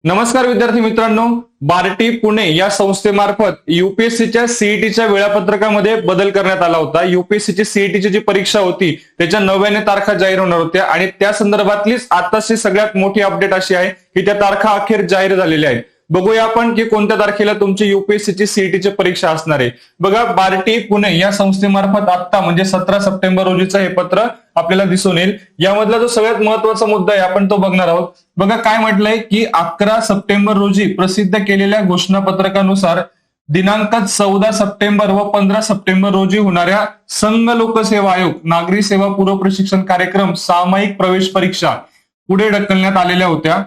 नमस्कार विद्यार्थी मित्रांनो, बार्टी पुणे या संस्थेमार्फत युपीएससीच्या सीईटीच्या वेळापत्रकामध्ये बदल करण्यात आला होता। युपीएससीची सीईटीची जी परीक्षा होती त्याच्या 9व्या तारखा जाहीर होणार होत्या आणि त्या संदर्भातलीच आताची सगळ्यात मोठी अपडेट अशी आहे की त्या तारखा अखेर जाहीर झालेल्या आहेत। बघूया आपण की कोणत्या तारखेला तुमची युपीएससीची सीईटीची परीक्षा असणार आहे। बघा, बार्टी पुणे या संस्थेमार्फत आता म्हणजे 17 सप्टेंबर रोजीचं हे पत्र आपल्याला दिसून येईल। यामधला जो सगळ्यात महत्वाचा मुद्दा आहे आपण तो बघणार आहोत। बघा काय म्हटलंय की 11 सप्टेंबर रोजी प्रसिद्ध केलेल्या घोषणापत्रकानुसार दिनांक 14 सप्टेंबर व 15 सप्टेंबर रोजी होणाऱ्या संघ लोकसेवा आयोग नागरी सेवा पूर्व प्रशिक्षण कार्यक्रम सामायिक प्रवेश परीक्षा पुढे ढकलण्यात आलेल्या होत्या।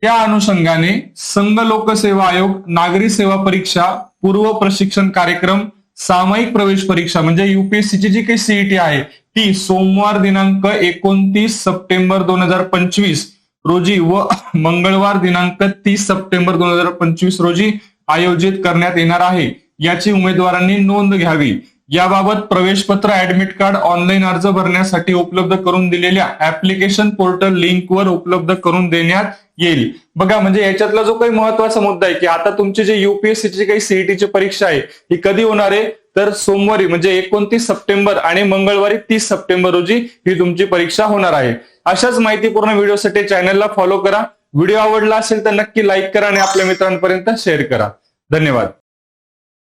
त्या अनुषंगाने संघ लोकसेवा आयोग नागरी सेवा परीक्षा पूर्व प्रशिक्षण कार्यक्रम सामायिक प्रवेश परीक्षा म्हणजे युपीएससीची जी काही सीईटी आहे ती सोमवार दिनांक 29 सप्टेंबर 2025 रोजी व मंगळवार दिनांक 30 सप्टेंबर 2025 रोजी आयोजित करण्यात येणार आहे, याची उमेदवारांनी नोंद घ्यावी। याबाबत प्रवेशपत्र ऍडमिट कार्ड ऑनलाईन अर्ज भरण्यासाठी उपलब्ध करून दिलेल्या ऍप्लिकेशन पोर्टल लिंकवर उपलब्ध करून देण्यात येईल। बघा, म्हणजे याच्यातला जो काही महत्वाचा मुद्दा आहे की आता तुमची जी युपीएससीची काही सीईटीची परीक्षा आहे ही कधी होणार आहे तर सोमवारी म्हणजे 29 सप्टेंबर आणि मंगळवारी 30 सप्टेंबर रोजी ही तुमची परीक्षा होणार आहे। अशाच माहितीपूर्ण व्हिडिओसाठी चॅनलला फॉलो करा। व्हिडिओ आवडला असेल तर नक्की लाईक करा आणि आपल्या मित्रांपर्यंत शेअर करा। धन्यवाद।